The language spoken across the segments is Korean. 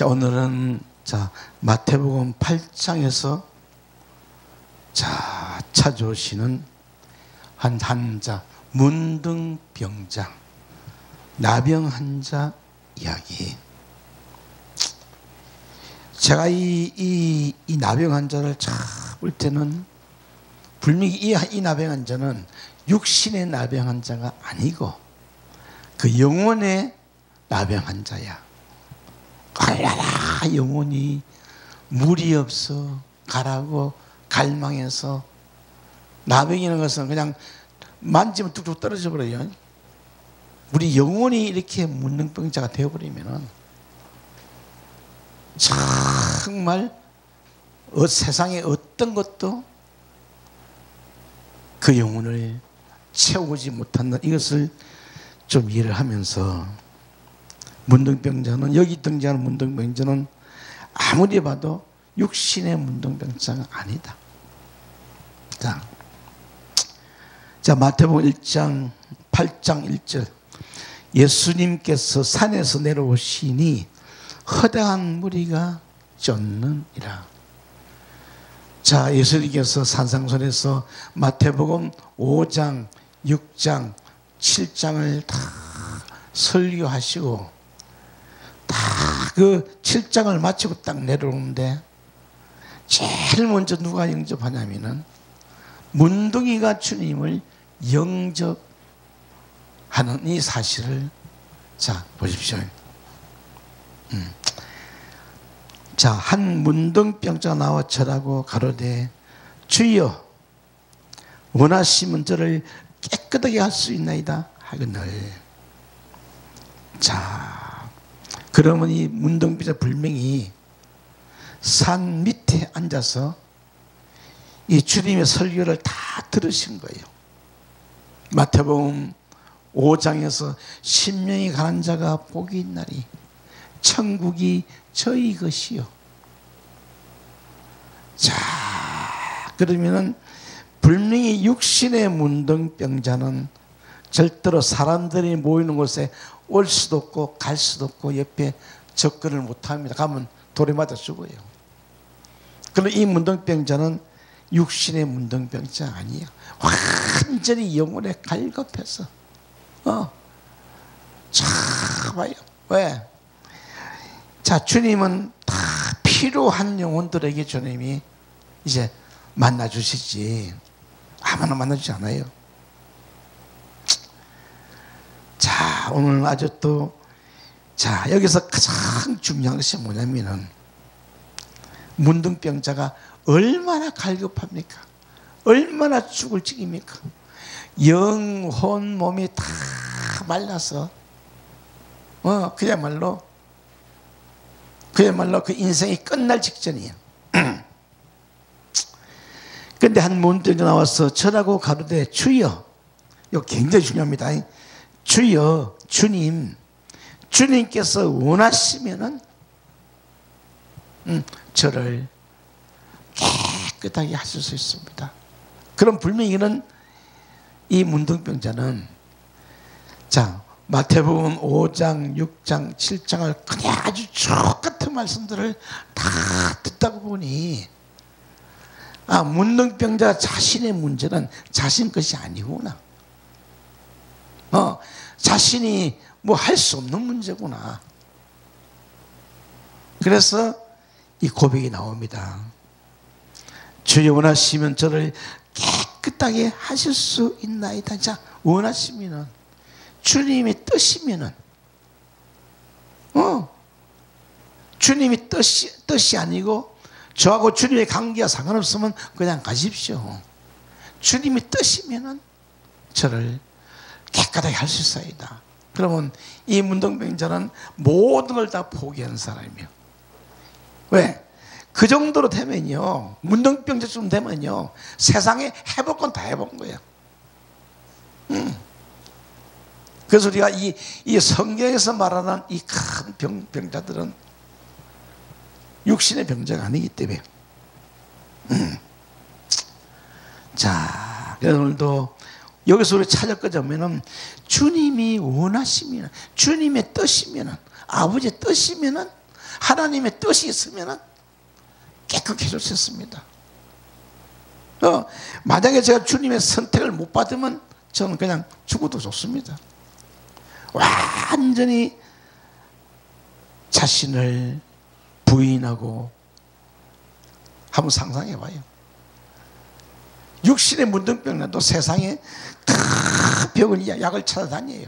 자, 오늘은 마태복음 8장에서 찾아오시는 한 환자, 문둥병자, 나병 환자 이야기. 제가 이 나병 환자를 볼 때는 분명히 이 나병 환자는 육신의 나병 환자가 아니고 그 영혼의 나병 환자야. 가라라, 영혼이 물이 없어 가라고 갈망해서, 나병이라는 것은 그냥 만지면 뚝뚝 떨어져 버려요. 우리 영혼이 이렇게 문둥병자가 되어버리면은 정말 세상에 어떤 것도 그 영혼을 채우지 못한다, 이것을 좀 이해를 하면서, 문둥병자는, 여기 등장하는 문둥병자는 아무리 봐도 육신의 문둥병자가 아니다. 자, 마태복음 1장 8장 1절. 예수님께서 산에서 내려오시니 허다한 무리가 쫓느니라. 자, 예수님께서 산상선에서 마태복음 5장, 6장, 7장을 다 설교하시고 다 그 7장을 마치고 딱 내려오는데 제일 먼저 누가 영접하냐면은 문둥이가 주님을 영접하는 이 사실을, 자, 보십시오. 자, 한 문둥병자가 나와 절하고 가로되 주여 원하시면 저를 깨끗하게 할 수 있나이다 하거늘. 자, 그러면 이 문둥병자 불명이 산 밑에 앉아서 이 주님의 설교를 다 들으신 거예요. 마태복음 5장에서 심령이 가난 자가 복이 있나니 천국이 저희 것이요. 자, 그러면은 분명히 육신의 문둥병자는 절대로 사람들이 모이는 곳에 올 수도 없고 갈 수도 없고 옆에 접근을 못합니다. 가면 돌에 맞아 죽어요. 그런데 이 문둥병자는 육신의 문둥병자 아니에요. 완전히 영혼에 갈급해서 참아요. 왜? 자, 주님은 다 필요한 영혼들에게 주님이 이제 만나주시지 아무나 만나주지 않아요. 자, 오늘 아주 또, 자, 여기서 가장 중요한 것이 뭐냐면은 문둥병자가 얼마나 갈급합니까? 얼마나 죽을 지깁니까? 영혼 몸이 다 말라서 그야말로 그 인생이 끝날 직전이에요. 근데 한 문둥이가 나와서 절하고 가로되 주여, 이거 굉장히 중요합니다. 주여, 주님께서 원하시면은 저를 깨끗하게 하실 수 있습니다. 그럼 분명히 이 문둥병자는, 자, 마태복음 5장, 6장, 7장을 그냥 아주 똑같은 말씀들을 다 듣다 보니, 아, 문둥병자 자신의 문제는 자신 것이 아니구나. 자신이 뭐 할 수 없는 문제구나. 그래서 이 고백이 나옵니다. 주여 원하시면 저를 깨끗하게 하실 수 있나이다. 자, 원하시면은, 주님이 뜻이면은, 주님이 뜻이 아니고 저하고 주님의 관계가 상관없으면 그냥 가십시오. 주님이 뜻이면은 저를 깨끗하게 할 수 있어이다. 그러면 이 문둥병자는 모든 걸 다 포기하는 사람이에요. 왜? 그 정도로 되면요, 문둥병자쯤 되면요, 세상에 해볼 건 다 해본 거예요. 그래서 우리가 이 성경에서 말하는 이 큰 병자들은 육신의 병자가 아니기 때문에. 자, 오늘도 여기서 우리 찾아보자면은 주님이 원하시면, 주님의 뜻이면은, 아버지의 뜻이면은 하나님의 뜻이 있으면 깨끗해질 수 있습니다. 만약에 제가 주님의 선택을 못 받으면 저는 그냥 죽어도 좋습니다. 완전히 자신을 부인하고 한번 상상해 봐요. 육신의 문둥병도 세상에 다 병을 약을 찾아다녀요.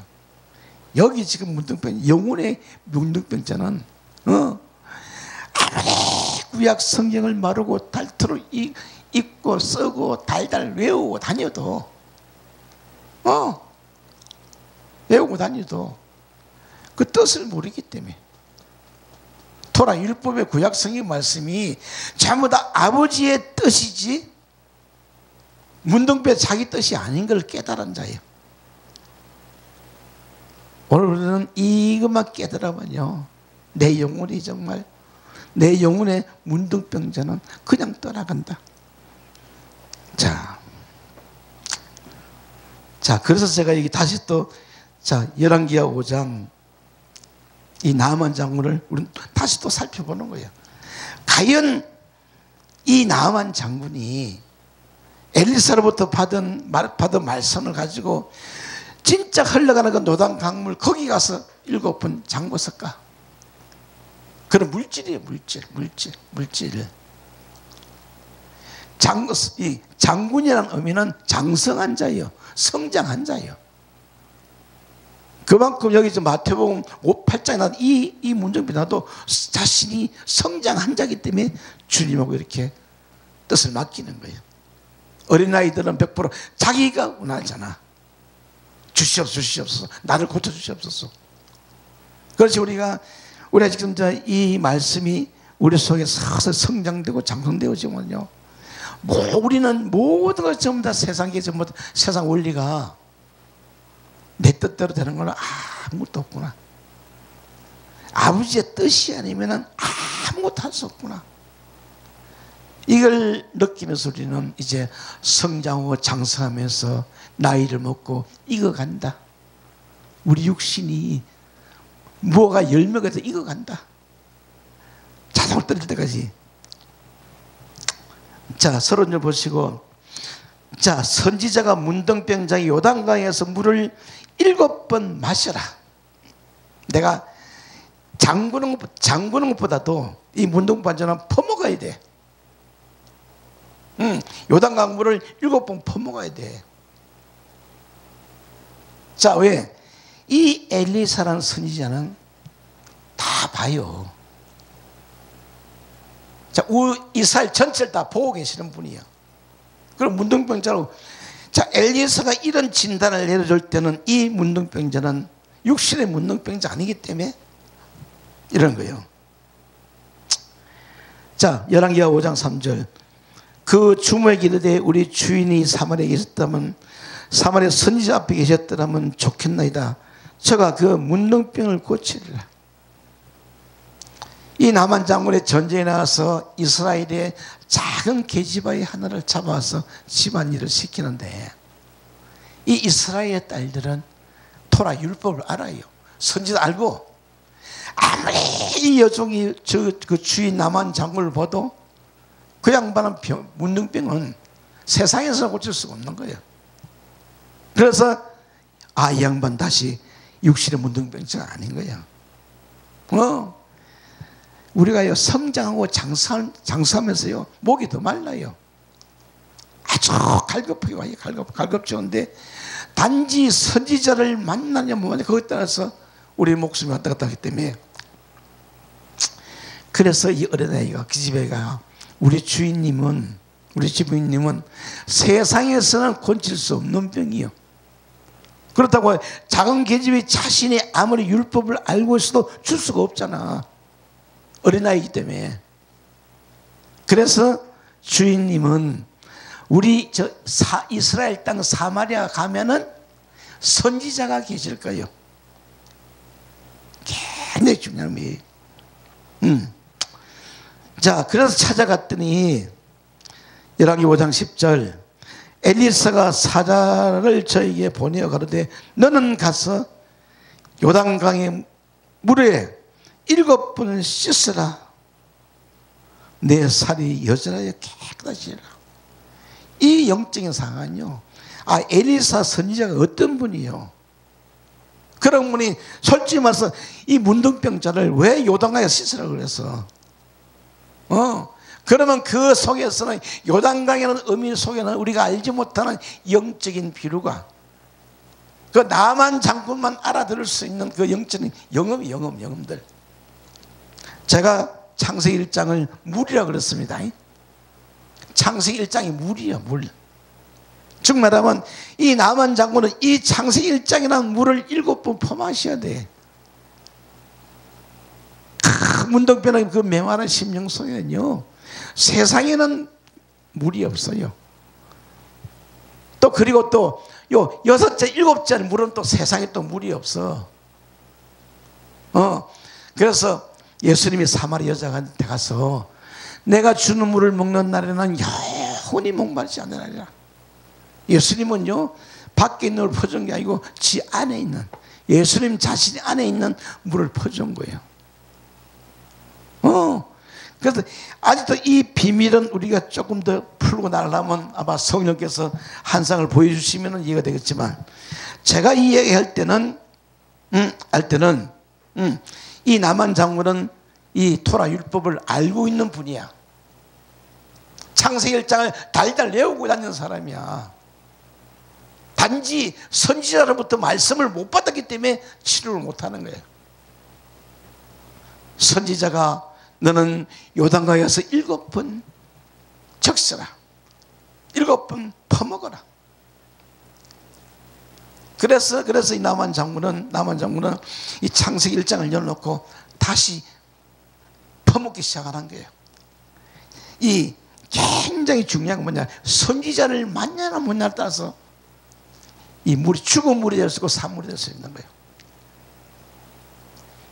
여기 지금 문둥병, 영혼의 문둥병자는 아무리 구약 성경을 마르고 달투로 읽고 쓰고 달달 외우고 다녀도 외우고 다녀도 그 뜻을 모르기 때문에 토라 율법의 구약 성경 말씀이 전부 다 아버지의 뜻이지 문둥병 자기 뜻이 아닌 걸 깨달은 자예요. 오늘 우리는 이것만 깨달으면요, 내 영혼이 정말, 내 영혼의 문둥병자는 그냥 떠나간다. 자, 그래서 제가 여기 다시 또, 열왕기하 5장, 이 나아만 장군을 우리는 다시 또 살펴보는 거예요. 과연 이 나아만 장군이 엘리사로부터 받은 말씀을 가지고 진짜 흘러가는 그 노단 강물 거기 가서 7번 잠궜을까? 그런 물질이에요. 물질. 이 장군이라는 의미는 장성한 자예요. 성장한 자예요. 그만큼 여기 마태복음 8장에 나온 이 문정비 나도 자신이 성장한 자이기 때문에 주님하고 이렇게 뜻을 맡기는 거예요. 어린아이들은 100% 자기가 원하잖아. 주시옵소서. 나를 고쳐주시옵소서. 그렇지, 우리가 지금 이 말씀이 우리 속에 서서 성장되고 장성되어지면요, 우리는 모든 것 전부 다 세상에 전부 다 세상 원리가 내 뜻대로 되는 건 아무것도 없구나. 아버지의 뜻이 아니면 아무것도 할 수 없구나. 이걸 느끼면서 우리는 이제 성장하고 장성하면서 나이를 먹고 익어간다. 우리 육신이 뭐가 열매가 돼서 익어간다. 자동으로 떨어질 때까지. 자, 서론을 보시고, 자, 선지자가 문둥병자의 요단강에서 물을 7번 마셔라. 내가 잠그는 것보다도 이 문둥병자는 퍼먹어야 돼. 요단강 물을 7번 퍼먹어야 돼. 자, 왜? 이 엘리사라는 선지자는 다 봐요. 자, 이스라엘 전체를 다 보고 계시는 분이에요. 그럼 문둥병자로, 자, 엘리사가 이런 진단을 내려줄 때는 이 문둥병자는 육신의 문둥병자 아니기 때문에 이런 거예요. 자, 열왕기하 5장 3절. 그 주모에게 이르되 우리 주인이 사마리아에 계셨다면, 사마리아 선지자 앞에 계셨더라면 좋겠나이다. 저가 그 문둥병을 고치리라. 이 나만 장군의 전쟁에 나가서 이스라엘의 작은 계집아이 하나를 잡아서 집안일을 시키는데, 이 이스라엘의 딸들은 토라 율법을 알아요. 선지자 알고, 아무리 이 여종이 그 주인 나만 장군을 봐도 그 양반은 문둥병은 세상에서 고칠 수가 없는 거예요. 그래서 이 양반 다시 육신의 문둥병자가 아닌 거예요. 우리가요, 성장하고 장수하면서요, 목이 더 말라요. 아주 갈급하게 와요. 갈급좋은데 단지 선지자를 만나냐 못 만나냐 그것에 따라서 우리 목숨이 왔다 갔다 하기 때문에, 그래서 이 어린아이가 그 집에 가요. 우리 주인님은 세상에서는 고칠 수 없는 병이요. 그렇다고 작은 계집이 자신이 아무리 율법을 알고 있어도 줄 수가 없잖아. 어린아이기 때문에. 그래서 주인님은 우리 이스라엘 땅 사마리아 가면은 선지자가 계실 거예요. 굉장히 중요한 의미예요. 자, 그래서 찾아갔더니 열왕기 5장 10절, 엘리사가 사자를 저에게 보내어 가로되 너는 가서 요단강의 물에 7번 씻으라. 내 살이 여전하여 깨끗하시라. 이 영적인 상황은요, 엘리사 선지자가 어떤 분이요? 그런 분이 솔직히 말해서 이 문둥병자를 왜 요단강에 씻으라고 그랬어? 그러면 그 속에서는, 요단강이라는 의미 속에는 우리가 알지 못하는 영적인 비루가, 그 나만 장군만 알아들을 수 있는 그 영적인 영음들. 제가 창세기 1장을 물이라고 그랬습니다. 창세기 1장이 물이야, 물. 즉 말하면 이 나만 장군은 이 창세기 1장이라는 물을 7번 퍼마셔야 돼. 문둥병의 그 메마른 심령 속에는요, 세상에는 물이 없어요. 또 그리고 또 요 6째, 7째 물은 또 세상에 또 물이 없어. 그래서 예수님이 사마리 여자한테 가서 내가 주는 물을 먹는 날에는 영원히 목마르지 않으리라. 예수님은요, 밖에 있는 걸 퍼준 게 아니고 지 안에 있는, 예수님 자신 안에 있는 물을 퍼준 거예요. 그래서 아직도 이 비밀은 우리가 조금 더 풀고 나가려면 아마 성령께서 한상을 보여주시면 이해가 되겠지만, 제가 이 얘기할 때는 이 나만 장군은 이 토라 율법을 알고 있는 분이야. 창세기 1장을 달달 외우고 다니는 사람이야. 단지 선지자로부터 말씀을 못 받았기 때문에 치료를 못하는 거예요. 선지자가 너는 요단강에 가서 7번 적셔라, 7번 퍼먹어라. 그래서 이 나만 장군은 이 창세기 1장을 열어놓고 다시 퍼먹기 시작하는 거예요. 이 굉장히 중요한 건 뭐냐, 선지자를 만나나 못 만나에 따라서 이 물이 죽은 물이 될 수 있고 산물이 될 수 있는 거예요.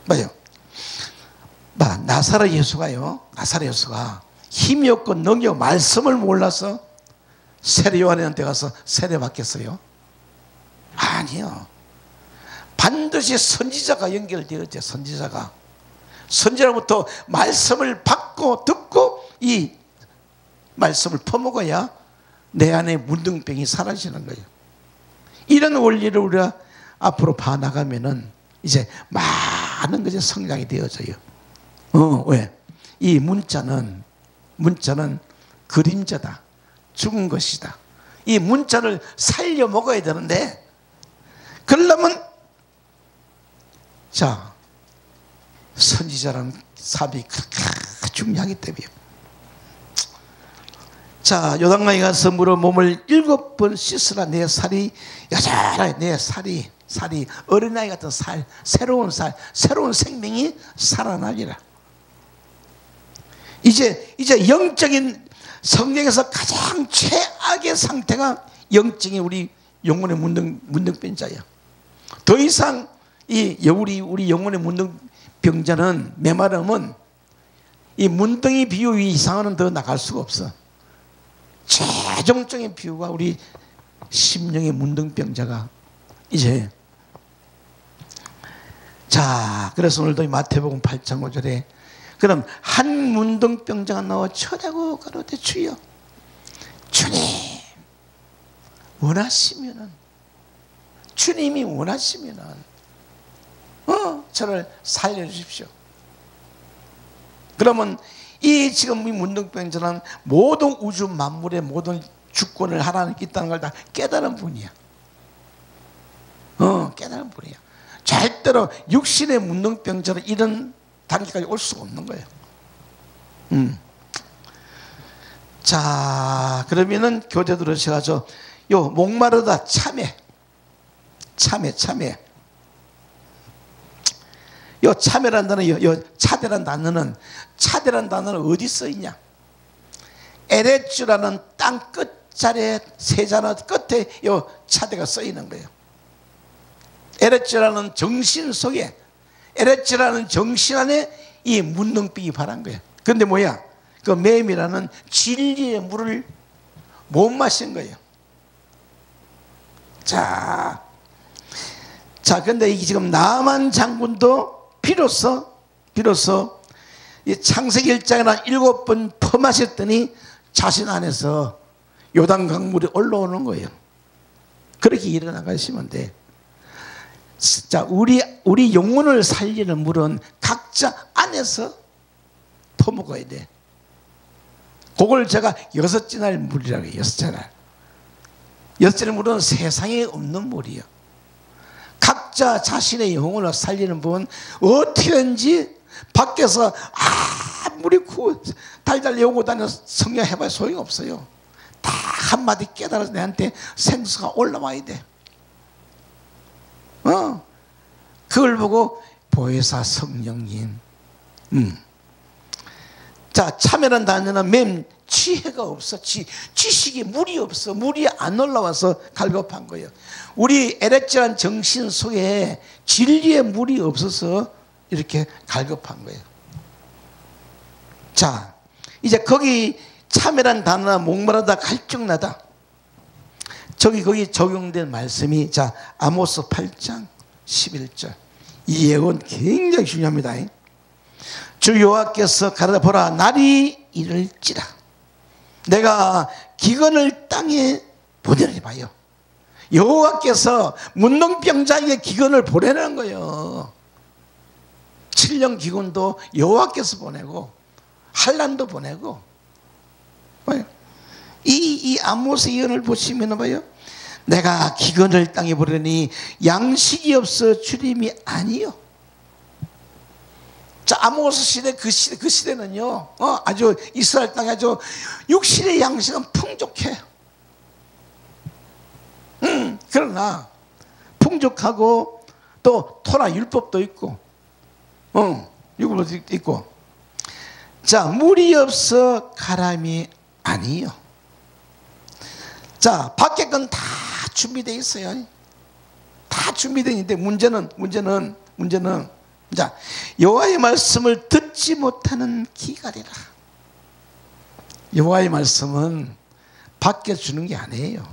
맞아요. 나사렛 예수가요, 힘이 없고 능력이 없고 말씀을 몰라서 세례 요한한테 가서 세례 받겠어요? 아니요. 반드시 선지자가 연결되었죠. 선지자로부터 말씀을 받고 듣고 이 말씀을 퍼먹어야 내 안에 문둥병이 사라지는 거예요. 이런 원리를 우리가 앞으로 봐나가면은 이제 많은 것이 성장이 되어져요. 왜? 이 문자는 그림자다. 죽은 것이다. 이 문자를 살려 먹어야 되는데, 그러려면 선지자라는 사람이 그렇게 중요하기 때문이에요. 요단강에 가서 물어 몸을 7번 씻으라. 내 살이 여전하게, 내 살이 어린아이 같은 새로운 생명이 살아나리라. 이제 영적인 성경에서 가장 최악의 상태가 영적인 우리 영혼의 문둥병자야. 더 이상 우리 영혼의 문둥병자는, 메마름은 이 문둥이 비유 이상은 더 나갈 수가 없어. 최종적인 비유가 우리 심령의 문둥병자가 이제, 그래서 오늘도 마태복음 8장 5절에 그럼 한 문둥병자가 나와 쳐다고 가로되 주여, 주님이 원하시면은 저를 살려주십시오. 그러면 이 지금 이 문둥병자는 모든 우주 만물의 모든 주권을 하나님께 있다는 걸 다 깨달은 분이야. 깨달은 분이야. 절대로 육신의 문둥병자는 이런 단계까지 올 수가 없는 거예요. 그러면은 교대 들으셔가지고 요 목마르다 참회. 요 참회란 단어, 요 차대란 단어는 어디 써 있냐? 에레츠라는 땅 끝자리에 세자나 끝에 요 차대가 써 있는 거예요. 에레츠라는 정신 속에, 에레츠라는 정신 안에 이 문둥병이 발한 거예요. 그런데 뭐야? 그 매임이라는 진리의 물을 못 마신 거예요. 근데 이게 지금 나만 장군도 비로소 비로소 이 창세기 1장이나 7번 퍼마셨더니 자신 안에서 요단 강물이 올라오는 거예요. 그렇게 일어나가시면 돼. 자, 우리 영혼을 살리는 물은 각자 안에서 퍼먹어야 돼. 그걸 제가 6째 물이라고 해요. 6째 날. 6째 물은 세상에 없는 물이요. 각자 자신의 영혼을 살리는 분은 어떻게든지 밖에서 아무리 달달 오고 다녀 성령 해봐야 소용이 없어요. 다 한마디 깨달아서 내한테 생수가 올라와야 돼. 그걸 보고 보혜사 성령님. 자, 참여란 단어는 맴 지혜가 없어. 지식이 물이 없어. 물이 안 올라와서 갈급한 거예요. 우리 에렉질한 정신 속에 진리의 물이 없어서 이렇게 갈급한 거예요. 자, 이제 거기 참여란 단어나 목마르다 갈증나다. 거기 적용된 말씀이 자 아모스 8장 11절. 이 예언 굉장히 중요합니다. 주 여호와께서 가라사 보라 날이 이를지라 내가 기근을 땅에 보내리 봐요. 여호와께서 문둥병자에게 기근을 보내는 거예요. 7년 기근도 여호와께서 보내고 환난도 보내고. 이 아모스 예언을 보시면 봐요. 내가 기근을 땅에 보내니 양식이 없어 주림이 아니요. 자, 아모스 시대 그 시대는요, 아주 이스라엘 땅에 아주 육신의 양식은 풍족해. 그러나 풍족하고 또 토라 율법도 있고, 율법도 있고. 자, 물이 없어 가람이 아니요. 자, 밖에 건 다 준비되어 있어요. 다 준비되어 있는데 문제는 자, 여호와의 말씀을 듣지 못하는 기갈이라. 여호와의 말씀은 밖에 주는 게 아니에요.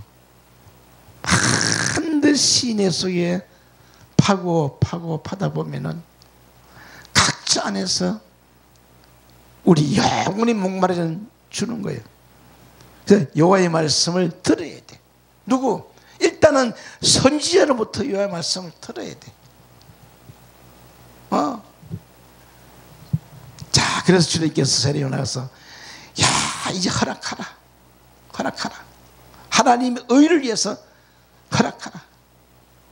반드시 내 속에 파다 보면은 각자 안에서 우리 영원히 목마르는 주는 거예요. 그래서 여호와의 말씀을 들어야 돼. 누구? 일단은 선지자로부터 여호와의 말씀을 들어야 돼. 자, 그래서 주님께서 세례요 나가서 야, 이제 허락하라. 하나님의 의를 위해서 허락하라.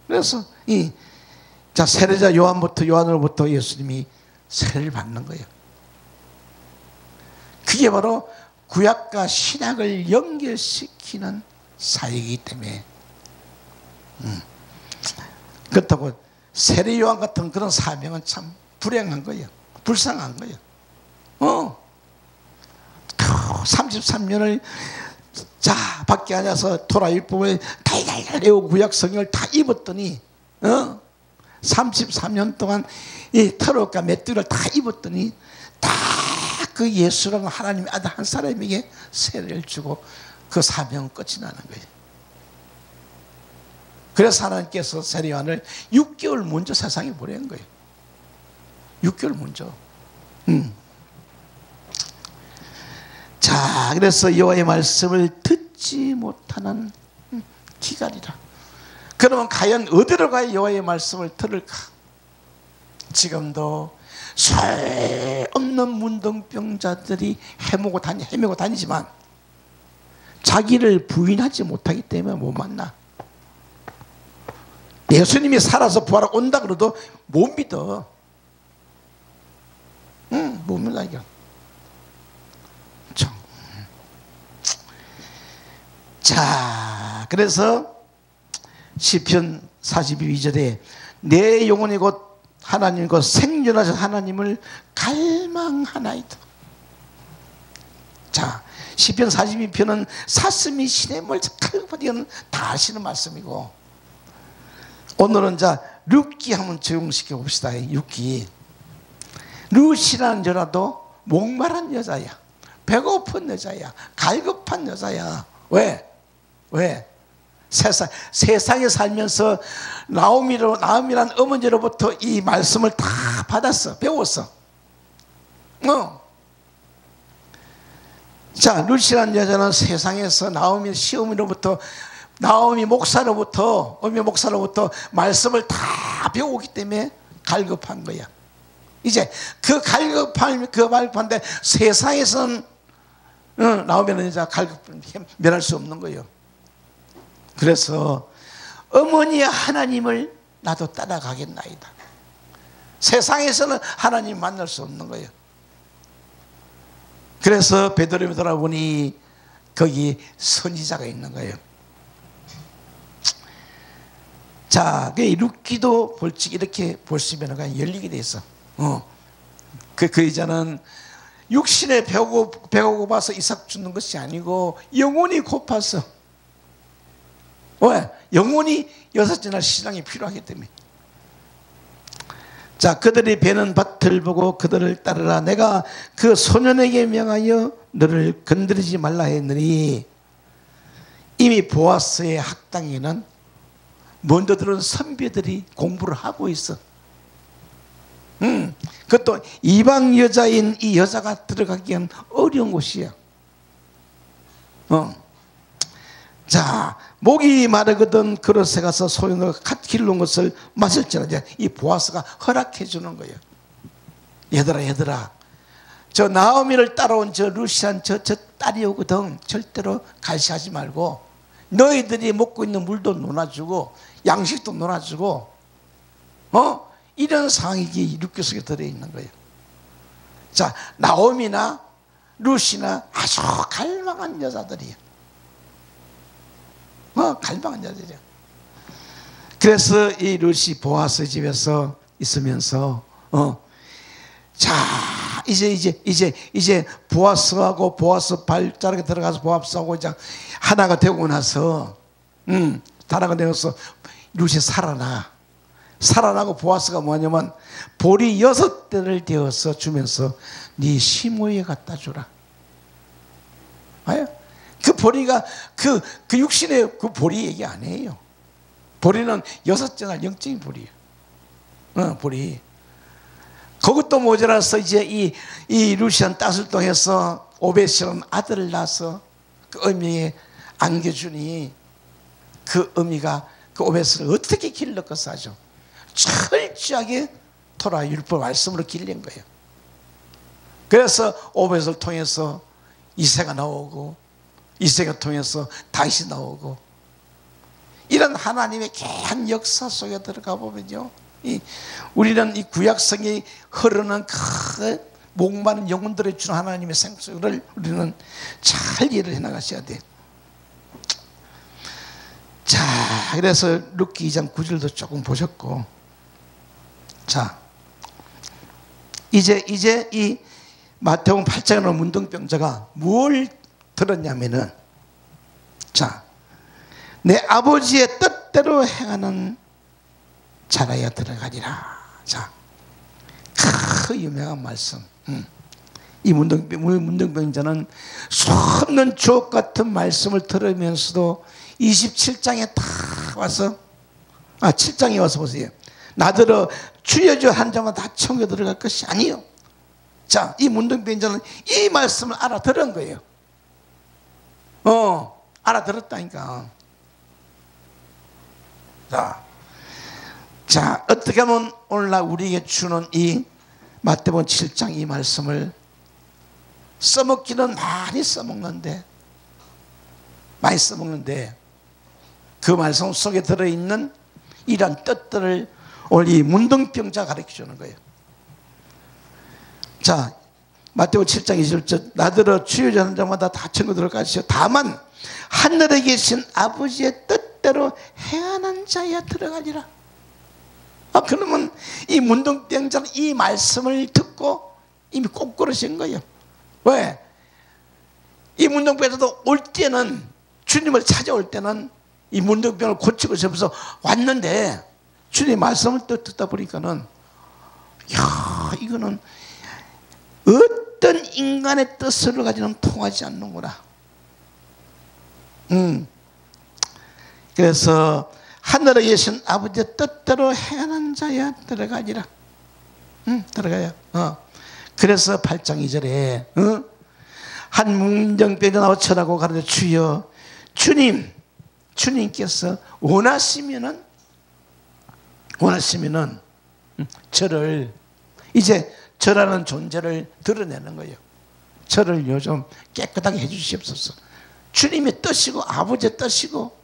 그래서 자, 세례자 요한으로부터 예수님이 세례를 받는 거예요. 그게 바로 구약과 신약을 연결시키는 사역이기 때문에 그렇다고 세례 요한 같은 그런 사명은 참 불행한 거예요. 불쌍한 거예요. 33년을 자 밖에 앉아서 토라 율법을 달달 외우고 구약 성경을 다 입었더니 33년 동안 이 터럭과 메뚜기를 다 입었더니 다 그 예수라는 하나님의 아들 한 사람에게 세례를 주고 그 사명은 끝이 나는 거예요. 그래서 하나님께서 세례 요한을 6개월 먼저 세상에 보낸 거예요. 6개월 먼저. 자, 그래서 여호와의 말씀을 듣지 못하는 기갈이라. 그러면 과연 어디로 가야 여호와의 말씀을 들을까? 지금도 소없는 문둥병자들이 헤매고 다니지만 자기를 부인하지 못하기 때문에 못 만나. 예수님이 살아서 부활하러 온다 그래도 못 믿어. 못 믿어. 자, 그래서 시편 42절에 내 영혼이 곧 하나님 곧 생존하신 하나님을 갈망하나이다. 자, 시편 42편은 사슴이 시냇물 칼바디는 다 아시는 말씀이고, 오늘은 자 룻기 한번 적용시켜 봅시다. 룻기. 룻이라는 여자도 목마른 여자야. 배고픈 여자야. 갈급한 여자야. 왜? 세상에 살면서 나오미란 어머니로부터 이 말씀을 다 받았어. 배웠어. 자, 룻이라는 여자는 세상에서 나오미 시어머니로부터, 나오미 목사로부터 말씀을 다 배우기 때문에 갈급한 거야. 이제 그 갈급한데 세상에서는 나오미는 여자 갈급을 면할 수 없는 거예요. 그래서 어머니의 하나님을 나도 따라가겠나이다. 세상에서는 하나님 만날 수 없는 거예요. 그래서 베들레헴에 돌아보니 거기 선지자가 있는 거예요. 자, 룻기도 벌칙 이렇게 볼 수 있는 거 열리게 돼 있어. 그 여자는 육신에 배가 고파서 이삭 주는 것이 아니고 영혼이 고파서. 왜? 영혼이 여섯째 날 신랑이 필요하기 때문에. 자, 그들이 베는 밭을 보고 그들을 따르라. 내가 그 소년에게 명하여 너를 건드리지 말라 했느니, 이미 보아스의 학당에는 먼저 들은 선비들이 공부를 하고 있어. 그것도 이방 여자인 이 여자가 들어가기엔 어려운 곳이야. 자, 목이 마르거든 그릇에 가서 소용을 갓 길른 것을 마실지라. 이 보아스가 허락해 주는 거예요. 얘들아, 저 나오미를 따라온 저 룻이란 저 딸이 오거든. 절대로 갈시하지 말고 너희들이 먹고 있는 물도 놓아주고 양식도 놓아주고, 이런 상황이 룻기 속에 들어있는 거예요. 자, 나오미나 룻이나 아주 갈망한 여자들이에요. 갈망한 여자들이에요. 그래서 이 룻이 보아스 집에서 있으면서, 자, 이제 보아스하고 보아스 발자락에 들어가서 보아스하고 이제 하나가 되고 나서, 하나가 되어서 룻이 살아나고 보아스가 뭐냐면 보리 6대를 되어서 주면서 네 시모에 갖다 주라. 그 보리가 그 육신의 그 보리 얘기 아니에요. 보리는 6째 날 영적인 보리예요. 보리. 그것도 모자라서 이제 이 룻이란 땄을 통해서 오벳이라는 아들을 낳아서 그 어미에 안겨주니, 그 어미가 그 오벳을 어떻게 길렀겠어? 아주 철저하게 토라 율법 말씀으로 길린 거예요. 그래서 오벳을 통해서 이새가 나오고, 이새가 통해서 다윗이 나오고, 이런 하나님의 귀한 역사 속에 들어가 보면요, 우리는 이 구약성이 흐르는 그 목마른 영혼들을 주는 하나님의 생수를 우리는 잘 이해를 해나가셔야 돼. 자, 그래서 룻기 2장 9절도 조금 보셨고, 자, 이제 이 마태복음 8장에 나온 문둥병자가 뭘 들었냐면은, 자, 내 아버지의 뜻대로 행하는 자라야 들어가리라. 자, 그 유명한 말씀. 이 문둥병자는 수없는 주옥 같은 말씀을 들으면서도 27장에 다 와서, 7장에 와서 보세요. 나더러 주여주여 한 자마다 다 천국에 들어갈 것이 아니요. 자, 이 문둥병자는 이 말씀을 알아들은 거예요. 알아들었다니까. 자, 어떻게 하면 오늘날 우리에게 주는 이 마태복음 7장 이 말씀을 써먹기는 많이 써먹는데 그 말씀 속에 들어있는 이런 뜻들을 오늘 이 문둥병자가 가르쳐 주는 거예요. 자, 마태복음 7장 20절, 나더러 주여 하는 자마다 다 천국 들어갈 것이요 다만 하늘에 계신 아버지의 뜻대로 행하는 자야 들어가리라. 그러면 이 문둥병자는 이 말씀을 듣고 이미 꼬꾸러진 거예요. 왜? 이 문둥병자도 올 때는, 주님을 찾아올 때는 이 문둥병을 고치고 싶어서 왔는데, 주님 말씀을 또 듣다 보니까는, 야, 이거는 어떤 인간의 뜻을 가지고는 통하지 않는구나. 그래서 하늘에 계신 아버지의 뜻대로 행하는 자야 들어가리라. 들어가요. 그래서 8장 2절에 한 문둥병자 나와 절하고 가로되 주여 주님께서 원하시면은 저를 이제 저라는 존재를 드러내는 거예요. 저를 요즘 깨끗하게 해주시옵소서. 주님의 뜻이고 아버지의 뜻이고,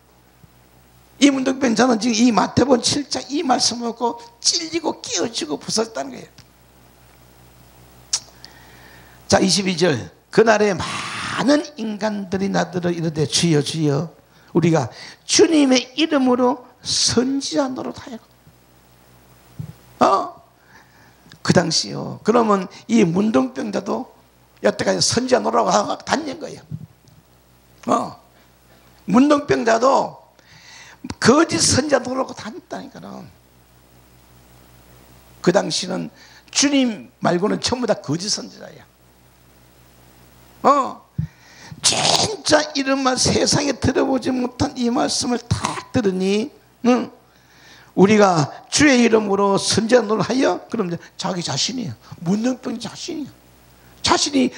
이 문둥병자는 지금 이 마태복음 7장 이 말씀을 듣고 찔리고 끼어지고 부서졌다는 거예요. 자, 22절. 그날에 많은 인간들이 나더러 이르되 주여 주여 우리가 주님의 이름으로 선지자 노릇하여. 그 당시요. 그러면 이 문둥병자도 여태까지 선지자 노릇하고 하고 다닌 거예요. 문둥병자도 거짓 선지자 노릇하고 다녔다니까요. 그 당시는 주님 말고는 전부 다 거짓 선지자예요. 진짜 이런 세상에 들어보지 못한 이 말씀을 딱 들으니, 우리가 주의 이름으로 선지자 노릇하여, 그럼 자기 자신이에요. 문둥병 자신이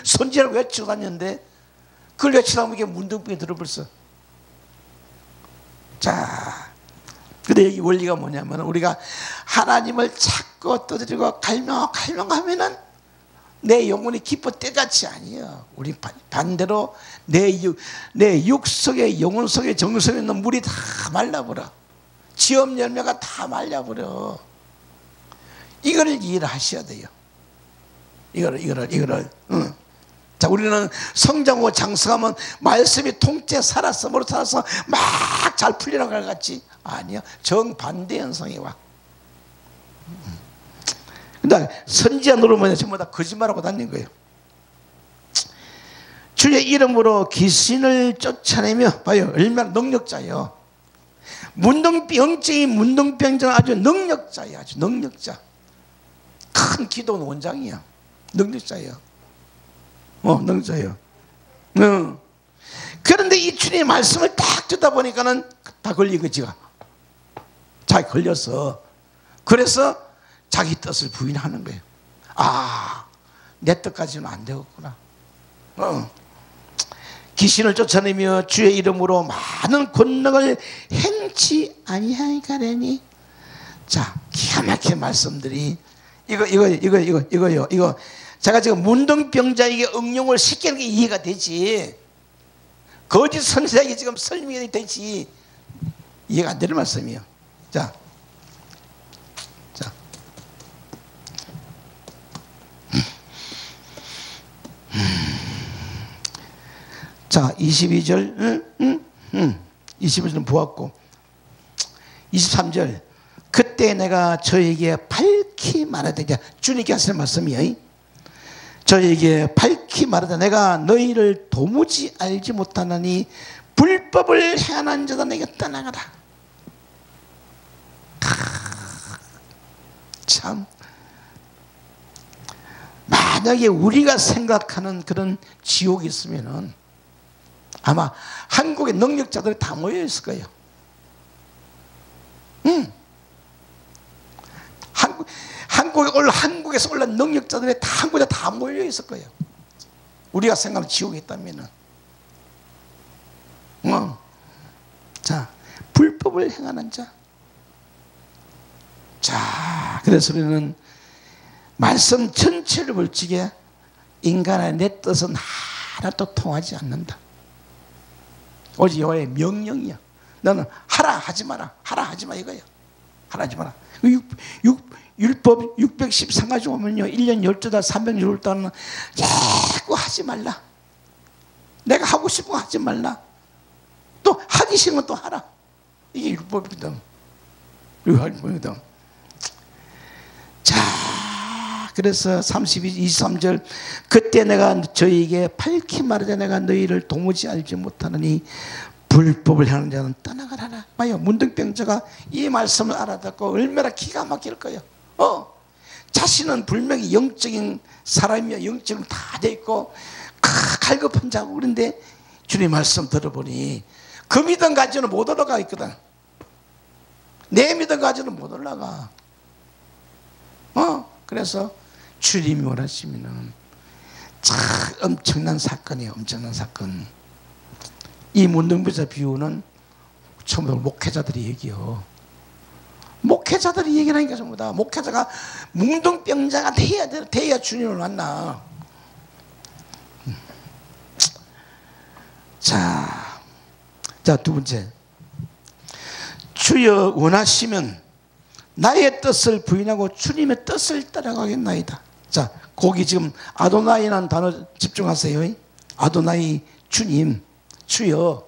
선지자를 외치고 다녔는데, 그걸 외치다 보면 이게 문둥병이 들어버렸어. 자, 근데 여기 원리가 뭐냐면, 우리가 하나님을 찾고 떠들이고 갈망하면은 내 영혼이 기뻐 때같이 아니에요. 우리 반대로 내 육 속에, 영혼 속에, 정 속에 있는 물이 다 말라버려. 지업 열매가 다 말려버려. 이거를 이해를 하셔야 돼요. 이거를. 자, 우리는 성장하고 장성하면 말씀이 통째 살아서 머리 살아서 막 잘 풀리는 것 같지? 아니요. 정반대 현상이 와. 근데 선지자 노릇만 전부 다 거짓말하고 다닌 거예요. 주의 이름으로 귀신을 쫓아내며, 봐요, 얼마나 능력자예요. 영적인 문둥병자는 아주 능력자예요. 아주 능력자. 큰 기도 원장이야. 능력자예요. 능력자예요. 그런데 이 주님의 말씀을 딱 듣다 보니까는 다 걸린 거지가. 자기 걸려서. 그래서 자기 뜻을 부인하는 거예요. 내 뜻까지는 안 되겠구나. 귀신을 쫓아내며 주의 이름으로 많은 권능을 행치 아니하리니. 자, 기가 막힌 말씀들이 이거요. 제가 지금 문둥병자에게 응용을 시키는 게 이해가 되지, 거짓 선지자에게 지금 설명이 되지 이해가 안 되는 말씀이에요. 자, 22절, 22절은 보았고, 23절. 그때 내가 저에게 밝히 말하되, 주님께 하시는 말씀이에요. 저에게 밝히 말하되 내가 너희를 도무지 알지 못하느니 불법을 행하는 자다 내게 떠나가라. 참, 만약에 우리가 생각하는 그런 지옥이 있으면은 아마 한국의 능력자들이 다 모여 있을 거예요. 한국에서 올라온 능력자들이 다 한국에 다 모여 있을 거예요. 우리가 생각하는 지옥이 있다면은. 자, 불법을 행하는 자. 자, 그래서 우리는 말씀 전체를 볼 적에 인간의 내 뜻은 하나도 통하지 않는다. 오직 여호와의 명령이야. 너는 하라 하지 마라, 하라 하지 마, 이거야. 하라 하지 마라. 율법 613가지 오면요, 1년 12달 365달은 자꾸 하지 말라. 내가 하고 싶은 거 하지 말라. 또 하기 싫은 건 또 하라. 이게 율법이거든. 율법이거든. 자, 그래서 23절. 그때 내가 저희에게 밝히 말하되 내가 너희를 도무지 알지 못하느니 불법을 하는 자는 떠나가라. 봐요, 문둥병자가 이 말씀을 알아듣고 얼마나 기가 막힐 거예요. 자신은 분명히 영적인 사람이야. 영적으로 다 돼 있고 갈급한 자고. 그런데 주님 말씀 들어보니 그 믿음 가지고는 못 올라가 있거든. 내 믿음 가지고는 못 올라가. 그래서 주님이 원하시면은 참 엄청난 사건이에요. 엄청난 사건. 이 문둥병자 비유는 전부 목회자들이 얘기해요. 목회자들이 얘기하니까 전부 다 목회자가 문둥병자가 돼야 주님을 만나. 자, 두 번째. 주여 원하시면 나의 뜻을 부인하고 주님의 뜻을 따라가겠나이다. 자, 거기 지금 아도나이라는 단어 집중하세요. 아도나이, 주님, 주여.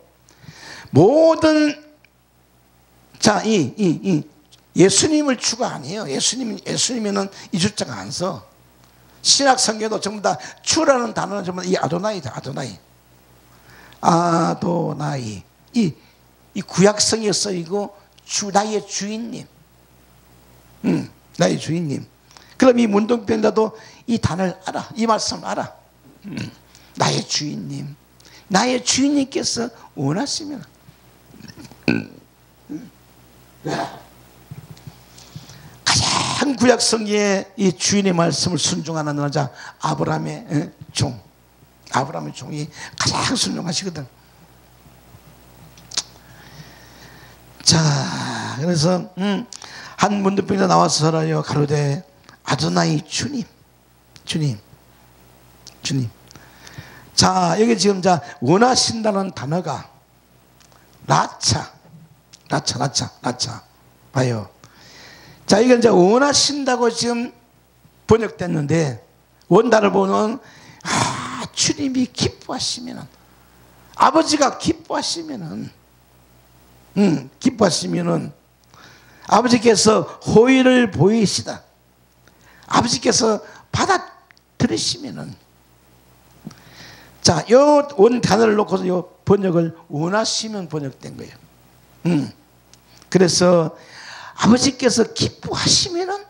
모든, 자, 예수님을 주가 아니에요. 예수님이면 이 주자가 안 써. 신약 성경도 전부 다 주라는 단어는 전부 다 이 아도나이다. 아도나이. 아도나이. 이 구약성에 쓰이고 나의 주인님. 나의 주인님. 그럼 이 문둥병자도 이 단어를 알아. 이 말씀을 알아. 나의 주인님. 나의 주인님께서 원하시면 가장 구약성경에 이 주인의 말씀을 순종하는 여자 아브라함의 종. 아브라함의 종이 가장 순종하시거든. 자, 그래서 한 문둥병자 나와서라요 가로되 아도나이 주님. 자, 여기 지금 자 원하신다는 단어가 라차. 봐요. 자, 이건 이제 원하신다고 지금 번역됐는데 원단을 보면 주님이 기뻐하시면은, 아버지가 기뻐하시면은, 아버지께서 호의를 보이시다. 아버지께서 받아들이시면은, 자, 요 원 단어를 놓고서 요 번역을 원하시면 번역된 거예요. 그래서 아버지께서 기뻐하시면은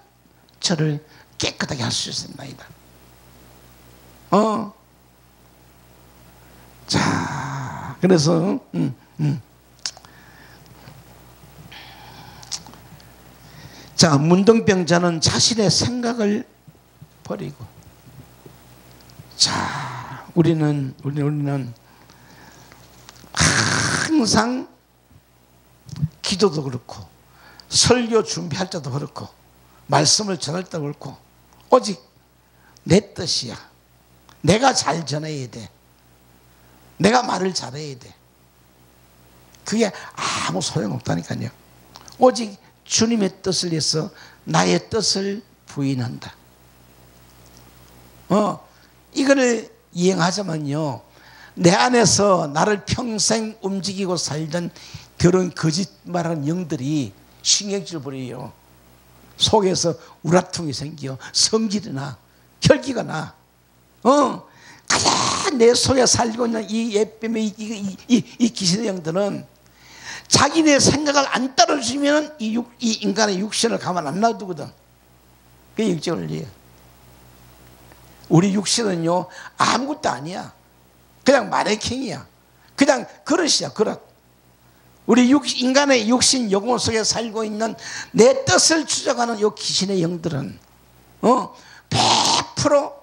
저를 깨끗하게 할 수 있습니다. 자, 그래서 자, 문둥병자는 자신의 생각을 버리고, 자, 우리는 항상 기도도 그렇고 설교 준비할 때도 그렇고 말씀을 전할 때도 그렇고 오직 내 뜻이야. 내가 잘 전해야 돼. 내가 말을 잘해야 돼. 그게 아무 소용없다니까요. 오직 주님의 뜻을 위해서 나의 뜻을 부인한다. 이거를 이행하자면요, 내 안에서 나를 평생 움직이고 살던 그런 거짓말하는 영들이 신경질 부려요. 속에서 우라통이 생겨 성질이 나, 혈기가 나. 가장 내 속에 살고 있는 이 예쁨의 이 귀신의 영들은 자기네 생각을 안 따라주면 이 인간의 육신을 가만 안 놔두거든. 그게 육정원리예요. 우리 육신은요 아무것도 아니야. 그냥 마네킹이야. 그냥 그릇이야, 그릇. 우리 인간의 육신 영혼 속에 살고 있는 내 뜻을 추적하는 이 귀신의 영들은 100%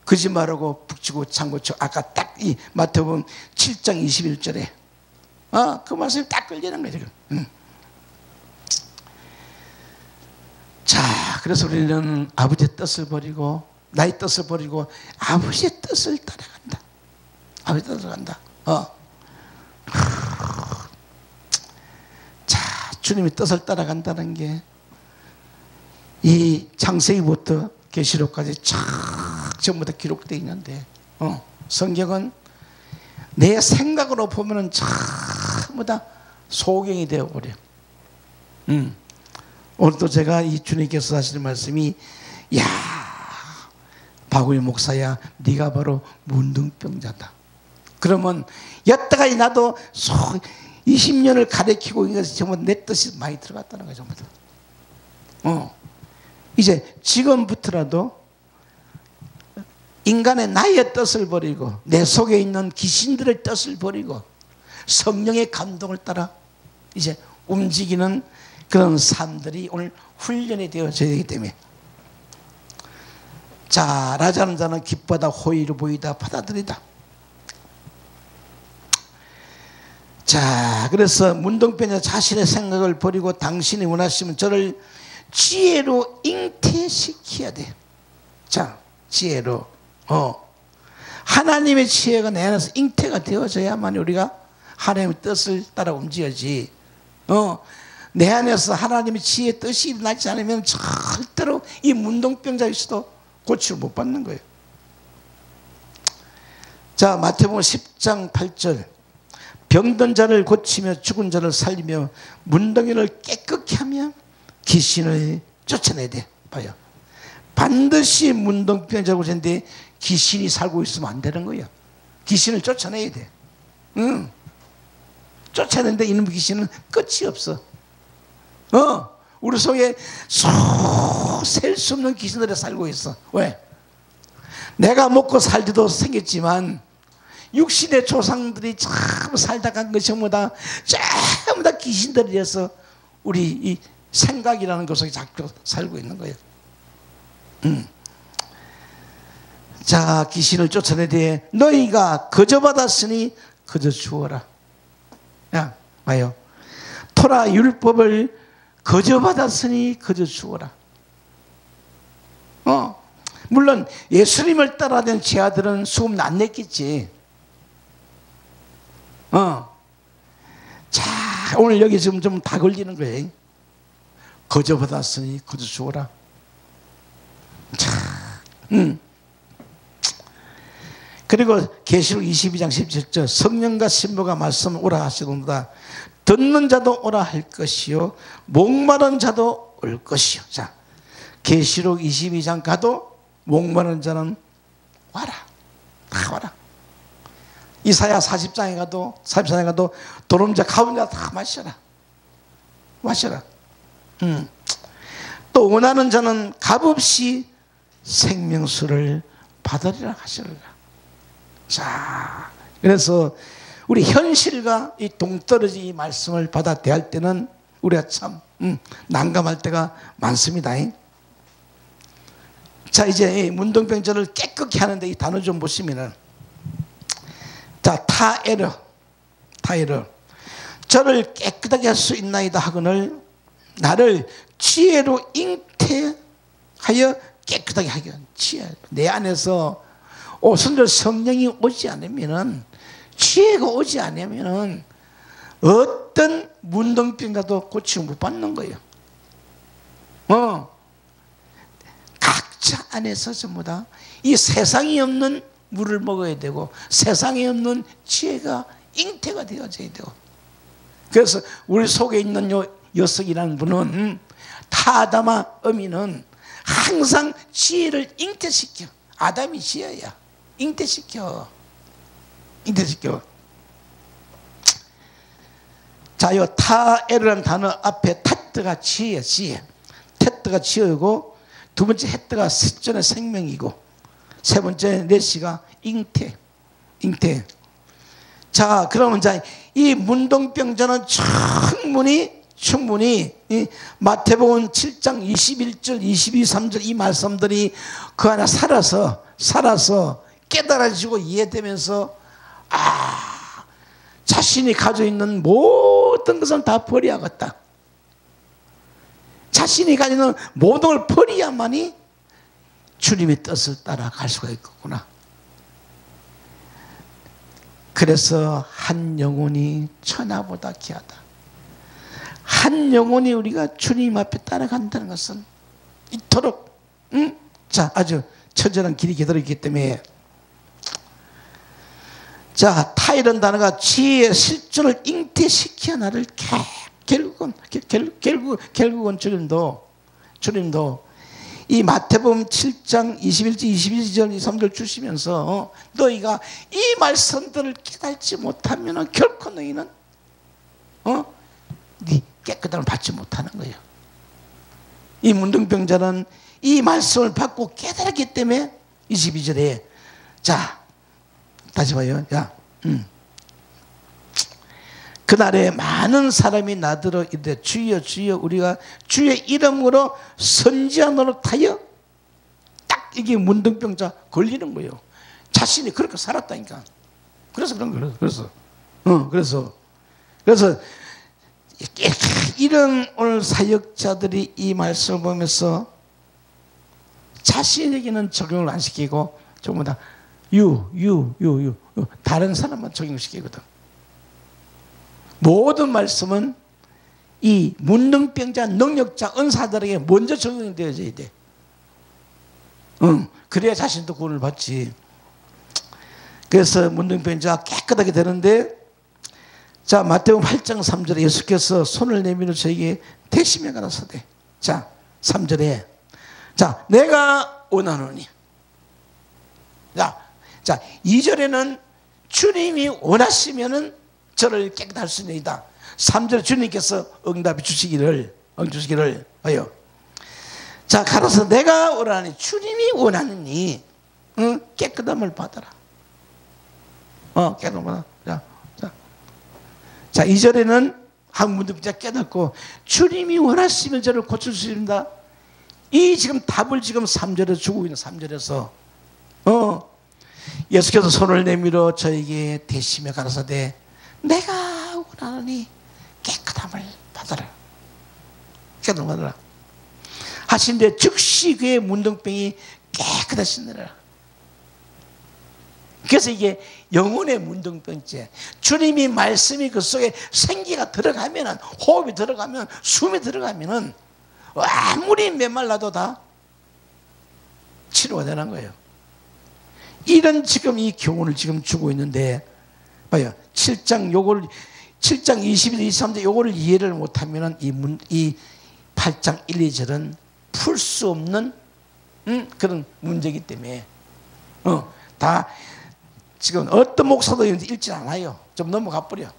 거짓말하고 북치고 장구쳐. 아까 딱 이 마태복음 7장 21절에 그 말씀이 딱 걸리는 거예요 지금. 자, 그래서 우리는 아버지의 뜻을 버리고 나의 뜻을 버리고 아버지의 뜻을 따라간다. 아버지의 뜻을 간다. 자, 주님의 뜻을 따라간다는 게 이 창세기부터 계시록까지 쫙 전부 다 기록되어 있는데 성경은 내 생각으로 보면은 전부 다 소경이 되어버려. 오늘도 제가 이 주님께서 하시는 말씀이, 야, 박우일 목사야, 네가 바로 문둥병자다. 그러면 여태까지 나도 20년을 가르치고 있는 것이 전부 내 뜻이 많이 들어갔다는 거죠. 전부 다. 이제 지금부터라도 인간의 나의 뜻을 버리고 내 속에 있는 귀신들의 뜻을 버리고 성령의 감동을 따라 이제 움직이는 그런 삶들이 오늘 훈련이 되어져야 되기 때문에, 잘하자는 자는 기뻐하다 호의를 보이다 받아들이다. 자, 그래서 문둥병자 자신의 생각을 버리고 당신이 원하시면 저를 지혜로 잉태시켜야 돼. 자, 지혜로. 하나님의 지혜가 내 안에서 잉태가 되어져야만 우리가 하나님의 뜻을 따라 움직여지. 내 안에서 하나님의 지혜의 뜻이 일어나지 않으면 절대로 이 문둥병자에서도 고치를 못 받는 거예요. 자, 마태복음 10장 8절. 병든 자를 고치며 죽은 자를 살리며 문둥이를 깨끗게 하며 귀신을 쫓아내야 돼. 봐요. 반드시 문둥병자를 고치는데 귀신이 살고 있으면 안 되는 거예요. 귀신을 쫓아내야 돼. 쫓아내는데 이놈 귀신은 끝이 없어. 우리 속에 셀 수 없는 귀신들이 살고 있어. 왜? 내가 먹고 살지도 생겼지만 육신의 조상들이 참 살다 간 것이 전부 다 귀신들이어서 우리 이 생각이라는 것 속에 자꾸 살고 있는 거예요. 자, 귀신을 쫓아내되 너희가 거저 받았으니 거저 주어라. 야, 봐요. 토라 율법을 거저 받았으니 거저 주어라. 물론 예수님을 따라다니는 제아들은 수금 안 냈겠지. 자, 오늘 여기 지금 좀 다 걸리는 거예요. 거저 받았으니 거저 주어라. 자, 그리고 계시록 22장 17절 성령과 신부가 말씀을 오라 하시도다. 듣는 자도 오라 할 것이요 목마른 자도 올 것이요. 자, 계시록 22장 가도 목마른 자는 와라. 다 와라. 이사야 40장에 가도 44장에 가도 도름자 가운데 다 마셔라. 마셔라. 또 원하는 자는 값없이 생명수를 받으리라 하시리라. 자, 그래서 우리 현실과 이 동떨어진 이 말씀을 받아 대할 때는 우리가 참 난감할 때가 많습니다. 자, 이제 문둥병자를 깨끗게 하는데 이 단어 좀 보시면은, 자, 타에르 저를 깨끗하게 할 수 있나이다 하거늘 나를 지혜로 잉태하여 깨끗하게 하게 한 지혜. 내 안에서 오순절 성령이 오지 않으면은, 지혜가 오지 않으면은 어떤 문둥병자도 고침을 못 받는 거예요. 각자 안에서 전부 다 이 세상에 없는 물을 먹어야 되고 세상에 없는 지혜가 잉태가 되어져야 되고. 그래서 우리 속에 있는 요 녀석이라는 분은 타아담아 어미는 항상 지혜를 잉태시켜. 아담이 지혜야. 잉태시켜. 자, 요 타에르라는 단어 앞에 타트가 지혜야. 지혜. 테트가 지혜고, 두 번째 헤트가 실존의 생명이고, 세 번째 네시가 잉태. 자, 그러면 이 문둥병자는 충분히 이 마태복음 7장 21절 22, 3절 이 말씀들이 그 안에 살아서 깨달아지고 이해되면서 자신이 가지고 있는 모든 것은 다 버려야겠다. 자신이 가지고 있는 모든 걸 버려야만이 주님의 뜻을 따라갈 수가 있겠구나. 그래서 한 영혼이 천하보다 귀하다. 한 영혼이 우리가 주님 앞에 따라간다는 것은 이토록 자, 아주 처절한 길이 기다리고 있기 때문에, 자, 타이런 단어가 지혜의 실존을 잉태시켜 나를 결국은 주님도 이 마태복음 7장 21절 22절 23절 주시면서 너희가 이 말씀들을 깨달지 못하면 결코 너희는 네 깨끗함을 받지 못하는 거예요. 이 문둥병자는 이 말씀을 받고 깨달았기 때문에 22절에 자, 다시 봐요. 야, 그날에 많은 사람이 나더러 이르되 주여 주여 우리가 주의 이름으로 선지자 노릇하여, 딱 이게 문둥병자 걸리는 거예요. 자신이 그렇게 살았다니까. 그래서 그런 거예요. 그래서 이런 오늘 사역자들이 이 말씀을 보면서 자신에게는 적용을 안 시키고 전부 다 다른 사람만 적용시키거든. 모든 말씀은 이 문둥병자, 능력자, 은사들에게 먼저 적용이 되어져야 돼. 그래야 자신도 구원을 받지. 그래서 문둥병자가 깨끗하게 되는데, 자, 마태복음 8장 3절에 예수께서 손을 내밀어 저에게 대시며 가라사대. 자, 3절에 자, 내가 원하노니. 자, 2절에는 주님이 원하시면은 저를 깨끗할 수 있다. 3절에 주님께서 응답해 주시기를 하여. 자, 가라서 내가 원하니, 주님이 원하느니 깨끗함을 받아라. 깨끗함을 받아라. 자, 2절에는 한 문둥병자 깨닫고 주님이 원하시면 저를 고칠 수 있습니다. 이 지금 답을 지금 3절에 주고 있는 3절에서 예수께서 손을 내밀어 저에게 대시며 가라사대 내가 원하노니 깨끗함을 받아라. 깨끗함을 받아라. 하신데 즉시 그의 문둥병이 깨끗해지느라. 그래서 이게 영혼의 문둥병죄. 주님이 말씀이 그 속에 생기가 들어가면은, 호흡이 들어가면, 숨이 들어가면은 아무리 메말라도 다 치료가 되는 거예요. 이런 지금 이 교훈을 지금 주고 있는데, 봐요. 7장 21, 23절 요거를 이해를 못하면은 이 8장 1, 2절은 풀 수 없는 그런 문제이기 때문에 다 지금 어떤 목사도 읽지 않아요. 좀 넘어가 버려.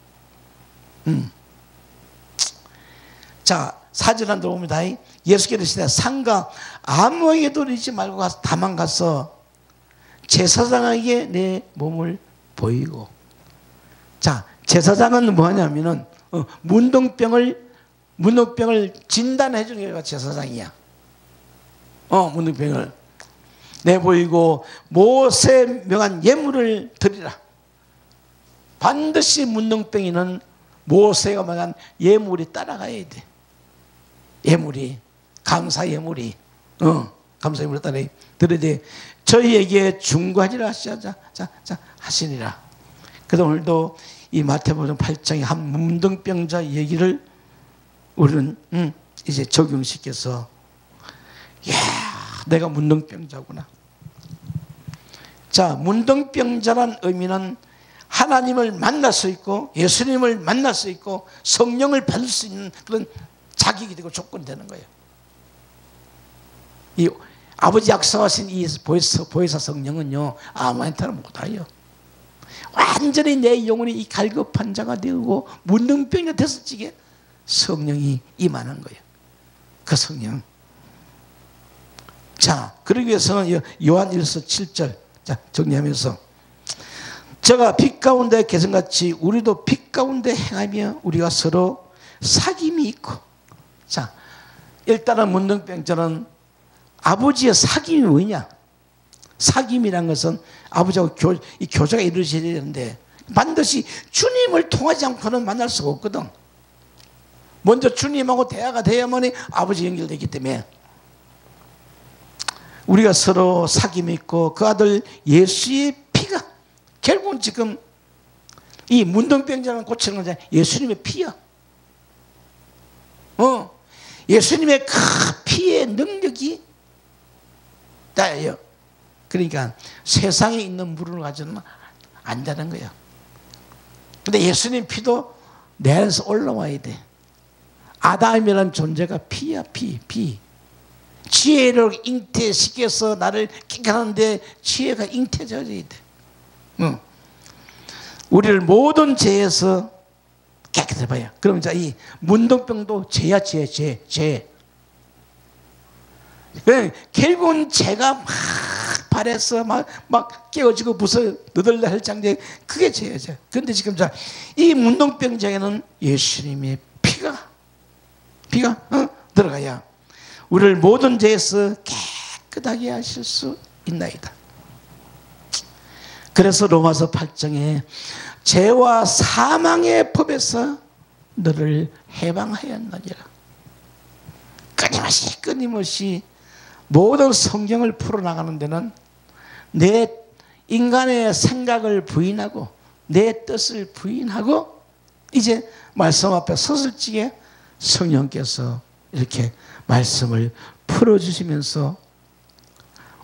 자, 4절 한 들어옵니다. 예수께서 이르시되 상가 아무에게도 이르지 말고 가서 다만 가서 제사장에게 내 몸을 보이고. 자, 제사장은 뭐하냐면은 문둥병을 진단해 주는 게 제사장이야. 문둥병을 내보이고 모세 명한 예물을 드리라. 반드시 문둥병이는 모세가 말한 예물이 따라가야 돼. 예물이, 감사 예물이, 감사 예물을 따라 드려야 돼. 저희에게 중과하리라 하시니라. 그래서 오늘도 이 마태복음 8장의 한 문둥병자 얘기를 우리는 이제 적용시켜서, 야, 내가 문둥병자구나. 자, 문둥병자란 의미는 하나님을 만날 수 있고 예수님을 만날 수 있고 성령을 받을 수 있는 그런 자격이 되고 조건이 되는 거예요. 이 아버지 약속하신 이 보혜사 성령은요, 아무한테나 못와요. 완전히 내 영혼이 이 갈급한 자가 되고 문둥병이 됐을 적에 성령이 임하는 거예요. 그 성령. 자, 그러기 위해서는 요한 1서 7절, 자, 정리하면서 저가 빛 가운데 계신같이 우리도 빛 가운데 행하며 우리가 서로 사귐이 있고. 자, 일단은 문둥병자는 아버지의 사귐이 뭐냐? 사귐이란 것은 아버지하고 교제가 이루어져야 되는데 반드시 주님을 통하지 않고는 만날 수가 없거든. 먼저 주님하고 대화가 돼야만이 아버지 연결되기 때문에 우리가 서로 사귐이 있고 그 아들 예수의 피가, 결국은 지금 이 문둥병자는 고치는 건 예수님의 피야. 예수님의 그 피의 능력이 다예요. 그러니까 세상에 있는 물을 가지고는 안 되는 거야. 근데 예수님 피도 내 안에서 올라와야 돼. 아담이라는 존재가 피야, 피. 지혜를 잉태시켜서 나를 깨끗하는데 지혜가 잉태져야 돼. 우리를 모든 죄에서 깨끗해 봐요. 그럼 자, 이 문둥병도 죄야, 죄. 결국은 죄가 막 발해서 막 깨어지고 부서 너덜너 할 장제, 그게 죄죠. 그런데 지금 자, 이 문둥병자에는 예수님의 피가 들어가야 우리를 모든 죄에서 깨끗하게 하실 수 있나이다. 그래서 로마서 8장에 죄와 사망의 법에서 너를 해방하였느니라. 끊임없이 모든 성경을 풀어나가는 데는 내 인간의 생각을 부인하고 내 뜻을 부인하고 이제 말씀 앞에 섰을 적에 성령께서 이렇게 말씀을 풀어주시면서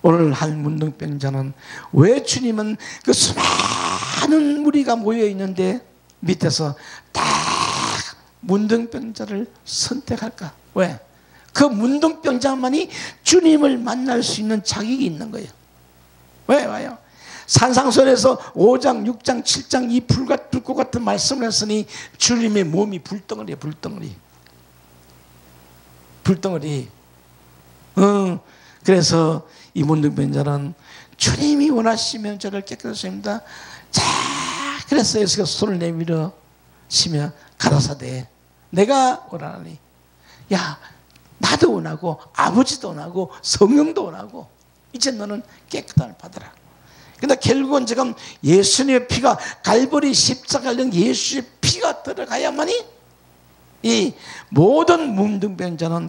오늘 한 문둥병자는 왜 주님은 그 수많은 무리가 모여있는데 밑에서 딱 문둥병자를 선택할까? 왜? 그 문둥병자만이 주님을 만날 수 있는 자격이 있는 거예요. 왜 와요? 산상선에서 5장, 6장, 7장 이 불꽃 같은 말씀을 했으니 주님의 몸이 불덩어리예요. 불덩어리. 그래서 이 문둥병자는 주님이 원하시면 저를 깨끗하십니다. 자, 그래서 예수가 손을 내밀어 시며 가라사대 내가 원하니 야 나도 원하고 아버지도 원하고 성령도 원하고 이제 너는 깨끗함을 받아라. 근데 결국은 지금 예수님의 피가 갈보리 십자가를 예수의 피가 들어가야만이 이 모든 문둥병자는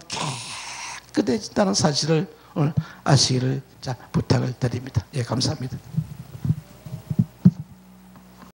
깨끗해진다는 사실을 오늘 아시기를 부탁을 드립니다. 예, 감사합니다.